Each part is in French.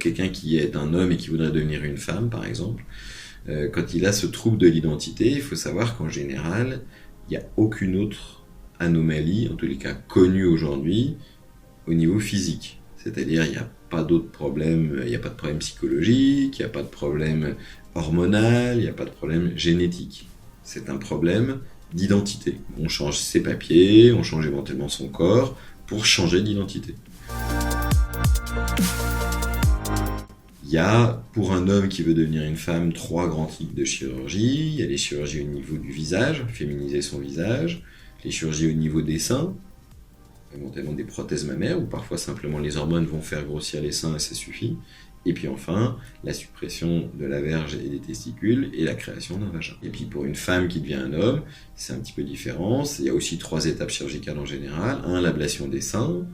quelqu'un qui est un homme et qui voudrait devenir une femme, par exemple, quand il a ce trouble de l'identité, il faut savoir qu'en général, il n'y a aucune autre anomalie, en tous les cas connue aujourd'hui, au niveau physique. C'est-à-dire, il n'y a pas d'autres problèmes, il n'y a pas de problème psychologique, il n'y a pas de problème hormonal, il n'y a pas de problème génétique. C'est un problème d'identité. On change ses papiers, on change éventuellement son corps pour changer d'identité. Il y a, pour un homme qui veut devenir une femme, 3 grands types de chirurgie. Il y a les chirurgies au niveau du visage, féminiser son visage, les chirurgies au niveau des seins, éventuellement des prothèses mammaires, où parfois simplement les hormones vont faire grossir les seins et ça suffit. Et puis enfin, la suppression de la verge et des testicules et la création d'un vagin. Et puis pour une femme qui devient un homme, c'est un petit peu différent. Il y a aussi 3 étapes chirurgicales en général. 1, l'ablation des seins.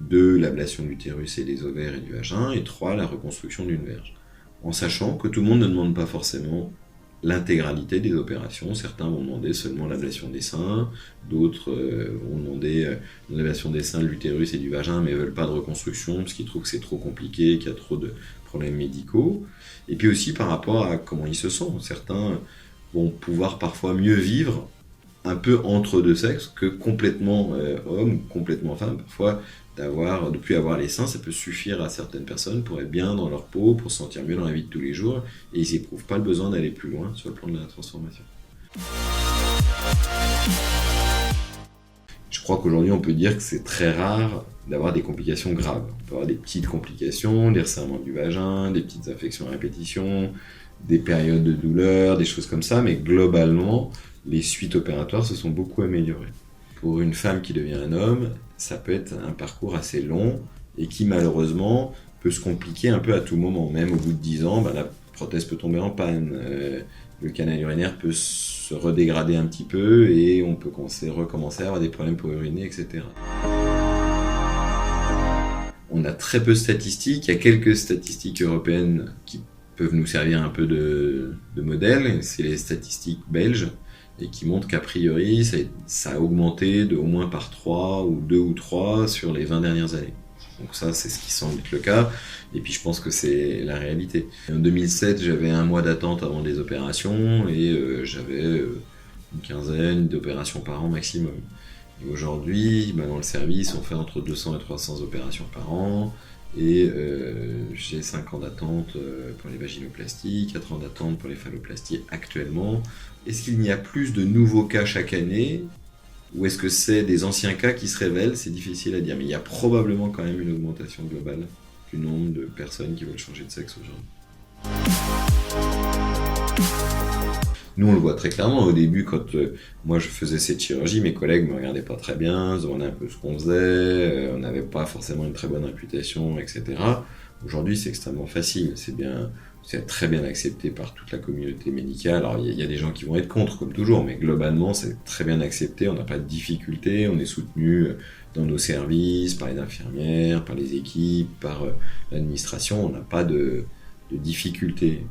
2, l'ablation de l'utérus et des ovaires et du vagin. Et 3, la reconstruction d'une verge. En sachant que tout le monde ne demande pas forcément l'intégralité des opérations. Certains vont demander seulement l'ablation des seins, d'autres vont demander l'ablation des seins, de l'utérus et du vagin, mais ne veulent pas de reconstruction parce qu'ils trouvent que c'est trop compliqué, qu'il y a trop de problèmes médicaux. Et puis aussi par rapport à comment ils se sentent. Certains vont pouvoir parfois mieux vivre un peu entre deux sexes que complètement homme ou complètement femme. Parfois, de plus avoir les seins, ça peut suffire à certaines personnes pour être bien dans leur peau, pour se sentir mieux dans la vie de tous les jours, et ils n'éprouvent pas le besoin d'aller plus loin sur le plan de la transformation. Je crois qu'aujourd'hui, on peut dire que c'est très rare d'avoir des complications graves. On peut avoir des petites complications, des resserrements du vagin, des petites infections à répétition, des périodes de douleur, des choses comme ça, mais globalement, les suites opératoires se sont beaucoup améliorées. Pour une femme qui devient un homme, ça peut être un parcours assez long et qui malheureusement peut se compliquer un peu à tout moment. Même au bout de 10 ans, la prothèse peut tomber en panne, le canal urinaire peut se redégrader un petit peu et on peut recommencer à avoir des problèmes pour uriner, etc. On a très peu de statistiques, il y a quelques statistiques européennes qui peuvent nous servir un peu de modèle, c'est les statistiques belges, et qui montrent qu'a priori, ça a augmenté de au moins par 3 ou 2 ou 3 sur les 20 dernières années. Donc ça, c'est ce qui semble être le cas, et puis je pense que c'est la réalité. En 2007, j'avais 1 mois d'attente avant les opérations, et j'avais une quinzaine d'opérations par an maximum. Et aujourd'hui, dans le service, on fait entre 200 et 300 opérations par an, et j'ai 5 ans d'attente pour les vaginoplasties, 4 ans d'attente pour les phalloplasties actuellement. Est-ce qu'il n'y a plus de nouveaux cas chaque année, ou est-ce que c'est des anciens cas qui se révèlent? C'est difficile à dire, mais il y a probablement quand même une augmentation globale du nombre de personnes qui veulent changer de sexe aujourd'hui. Nous, on le voit très clairement. Au début, quand moi je faisais cette chirurgie, mes collègues me regardaient pas très bien, se demandaient un peu ce qu'on faisait, on n'avait pas forcément une très bonne réputation, etc. Aujourd'hui, c'est extrêmement facile. C'est très bien accepté par toute la communauté médicale. Alors, il y a des gens qui vont être contre, comme toujours, mais globalement, c'est très bien accepté. On n'a pas de difficultés. On est soutenu dans nos services, par les infirmières, par les équipes, par l'administration. On n'a pas de difficultés.